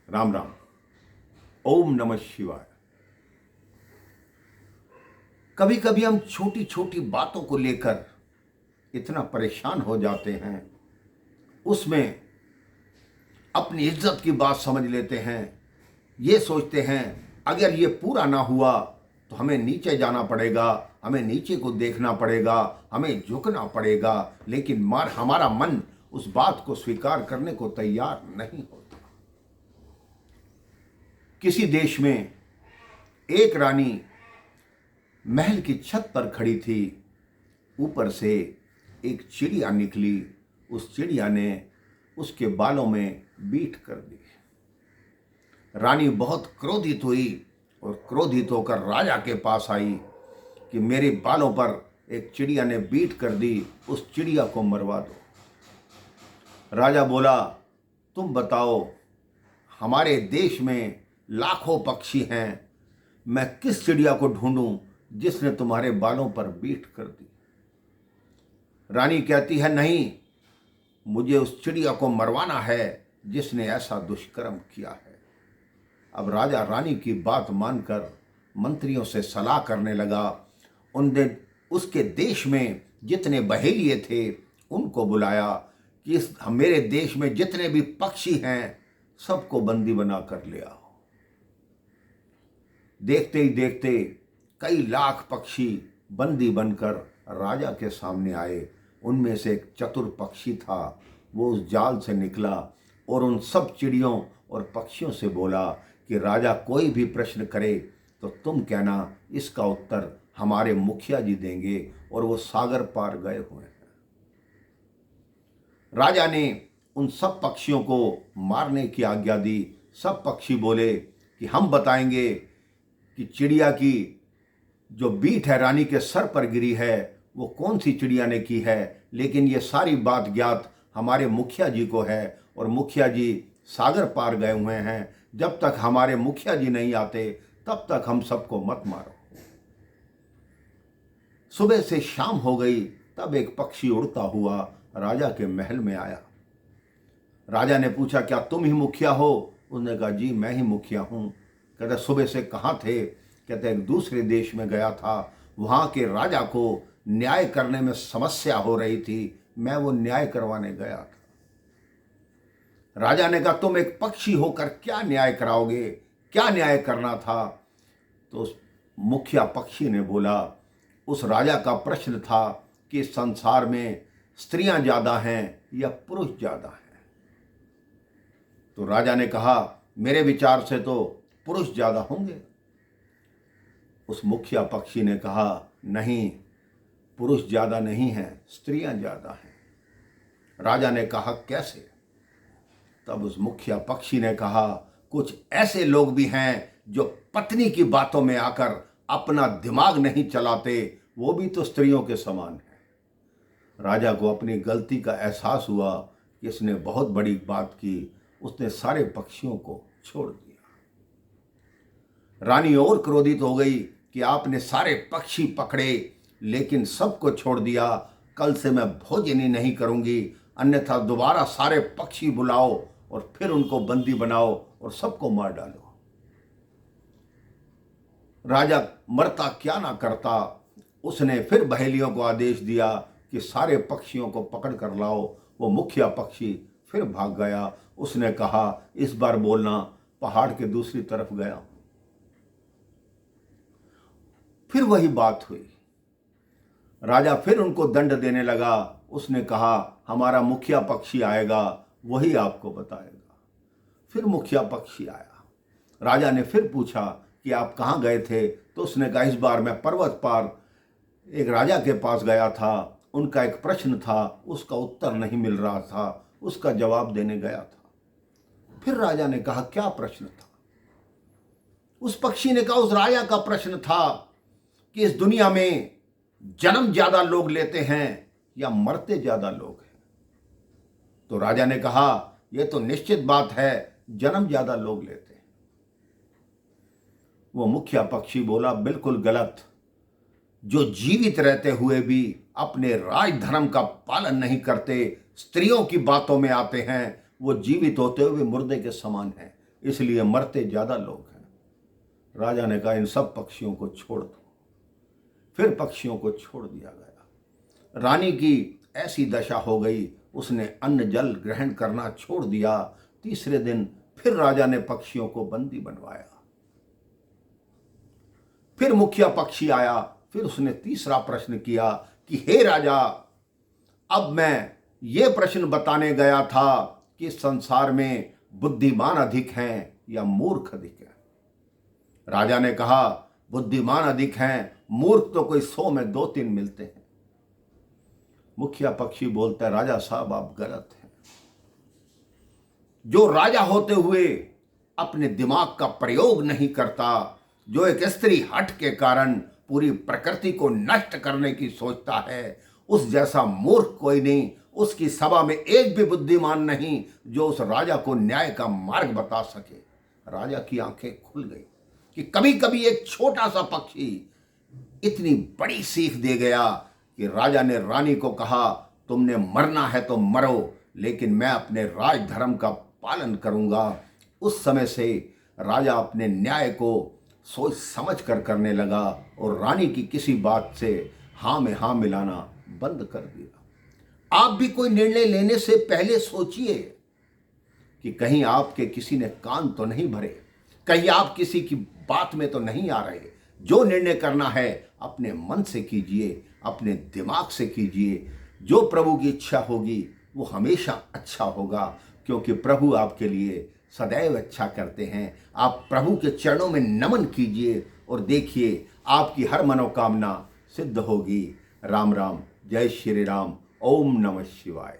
राम राम। ओम नमः शिवाय। कभी कभी हम छोटी छोटी बातों को लेकर इतना परेशान हो जाते हैं, उसमें अपनी इज्जत की बात समझ लेते हैं। ये सोचते हैं अगर ये पूरा ना हुआ तो हमें नीचे जाना पड़ेगा, हमें नीचे को देखना पड़ेगा, हमें झुकना पड़ेगा। लेकिन हमारा मन उस बात को स्वीकार करने को तैयार नहीं होता। किसी देश में एक रानी महल की छत पर खड़ी थी। ऊपर से एक चिड़िया निकली। उस चिड़िया ने उसके बालों में बीट कर दी। रानी बहुत क्रोधित हुई और क्रोधित होकर राजा के पास आई कि मेरे बालों पर एक चिड़िया ने बीट कर दी, उस चिड़िया को मरवा दो। राजा बोला, तुम बताओ, हमारे देश में लाखों पक्षी हैं, मैं किस चिड़िया को ढूंढूं जिसने तुम्हारे बालों पर बीट कर दी। रानी कहती है, नहीं, मुझे उस चिड़िया को मरवाना है जिसने ऐसा दुष्कर्म किया है। अब राजा रानी की बात मानकर मंत्रियों से सलाह करने लगा। उनने उसके देश में जितने बहेलिए थे उनको बुलाया कि मेरे देश में जितने भी पक्षी हैं सबको बंदी बना कर ले आओ। देखते ही देखते कई लाख पक्षी बंदी बनकर राजा के सामने आए। उनमें से एक चतुर पक्षी था, वो उस जाल से निकला और उन सब चिड़ियों और पक्षियों से बोला कि राजा कोई भी प्रश्न करे तो तुम कहना इसका उत्तर हमारे मुखिया जी देंगे, और वो सागर पार गए हुए हैं। राजा ने उन सब पक्षियों को मारने की आज्ञा दी। सब पक्षी बोले कि हम बताएंगे कि चिड़िया की जो बीट है रानी के सर पर गिरी है वो कौन सी चिड़िया ने की है, लेकिन ये सारी बात ज्ञात हमारे मुखिया जी को है, और मुखिया जी सागर पार गए हुए हैं। जब तक हमारे मुखिया जी नहीं आते तब तक हम सबको मत मारो। सुबह से शाम हो गई, तब एक पक्षी उड़ता हुआ राजा के महल में आया। राजा ने पूछा, क्या तुम ही मुखिया हो? उसने कहा, जी मैं ही मुखिया हूँ। कहते, सुबह से कहाँ थे? कहते, एक दूसरे देश में गया था, वहाँ के राजा को न्याय करने में समस्या हो रही थी, मैं वो न्याय करवाने गया था। राजा ने कहा, तुम एक पक्षी होकर क्या न्याय कराओगे, क्या न्याय करना था? तो उस मुखिया पक्षी ने बोला, उस राजा का प्रश्न था कि संसार में स्त्रियां ज्यादा हैं या पुरुष ज्यादा हैं। तो राजा ने कहा, मेरे विचार से तो पुरुष ज्यादा होंगे। उस मुखिया पक्षी ने कहा, नहीं, पुरुष ज्यादा नहीं हैं, स्त्रियां ज्यादा हैं। राजा ने कहा, कैसे? तब उस मुखिया पक्षी ने कहा, कुछ ऐसे लोग भी हैं जो पत्नी की बातों में आकर अपना दिमाग नहीं चलाते, वो भी तो स्त्रियों के समान है। राजा को अपनी गलती का एहसास हुआ कि इसने बहुत बड़ी बात की। उसने सारे पक्षियों को छोड़ दिया। रानी और क्रोधित हो गई कि आपने सारे पक्षी पकड़े लेकिन सबको छोड़ दिया। कल से मैं भोजन ही नहीं करूंगी, अन्यथा दोबारा सारे पक्षी बुलाओ और फिर उनको बंदी बनाओ और सबको मार डालो। राजा मरता क्या ना करता, उसने फिर बहेलियों को आदेश दिया कि सारे पक्षियों को पकड़ कर लाओ। वो मुखिया पक्षी फिर भाग गया। उसने कहा, इस बार बोलना पहाड़ के दूसरी तरफ गया। फिर वही बात हुई। राजा फिर उनको दंड देने लगा। उसने कहा, हमारा मुखिया पक्षी आएगा, वही आपको बताएगा। फिर मुखिया पक्षी आया। राजा ने फिर पूछा कि आप कहाँ गए थे? तो उसने कहा, इस बार मैं पर्वत पार एक राजा के पास गया था, उनका एक प्रश्न था, उसका उत्तर नहीं मिल रहा था, उसका जवाब देने गया था। फिर राजा ने कहा, क्या प्रश्न था? उस पक्षी ने कहा, उस राजा का प्रश्न था कि इस दुनिया में जन्म ज्यादा लोग लेते हैं या मरते ज्यादा लोग हैं? तो राजा ने कहा, यह तो निश्चित बात है, जन्म ज्यादा लोग लेते हैं। वो मुखिया पक्षी बोला, बिल्कुल गलत। जो जीवित रहते हुए भी अपने राज धर्म का पालन नहीं करते, स्त्रियों की बातों में आते हैं, वो जीवित होते हुए मुर्दे के समान हैं। इसलिए मरते ज़्यादा लोग हैं। राजा ने कहा इन सब पक्षियों को छोड़ दो। फिर पक्षियों को छोड़ दिया गया। रानी की ऐसी दशा हो गई, उसने अन्न जल ग्रहण करना छोड़ दिया। तीसरे दिन फिर राजा ने पक्षियों को बंदी बनवाया। फिर मुखिया पक्षी आया, फिर उसने तीसरा प्रश्न किया कि हे राजा, अब मैं ये प्रश्न बताने गया था कि संसार में बुद्धिमान अधिक हैं या मूर्ख अधिक हैं। राजा ने कहा बुद्धिमान अधिक हैं, मूर्ख तो कोई 100 में 2-3 मिलते हैं। मुखिया पक्षी बोलता है राजा साहब आप गलत हैं। जो राजा होते हुए अपने दिमाग का प्रयोग नहीं करता, जो एक स्त्री हट के कारण पूरी प्रकृति को नष्ट करने की सोचता है, उस जैसा मूर्ख कोई नहीं। उसकी सभा में एक भी बुद्धिमान नहीं जो उस राजा को न्याय का मार्ग बता सके। राजा की आंखें खुल गई कि कभी कभी एक छोटा सा पक्षी इतनी बड़ी सीख दे गया कि राजा ने रानी को कहा तुमने मरना है तो मरो, लेकिन मैं अपने राज धर्म का पालन करूंगा। उस समय से राजा अपने न्याय को सोच समझ कर करने लगा और रानी की किसी बात से हाँ में हाँ मिलाना बंद कर दिया। आप भी कोई निर्णय लेने से पहले सोचिए कि कहीं आपके किसी ने कान तो नहीं भरे, कहीं आप किसी की बात में तो नहीं आ रहे। जो निर्णय करना है अपने मन से कीजिए, अपने दिमाग से कीजिए। जो प्रभु की इच्छा होगी वो हमेशा अच्छा होगा, क्योंकि प्रभु आपके लिए सदैव अच्छा करते हैं। आप प्रभु के चरणों में नमन कीजिए और देखिए आपकी हर मनोकामना सिद्ध होगी। राम राम, जय श्री राम, ओम नमः शिवाय।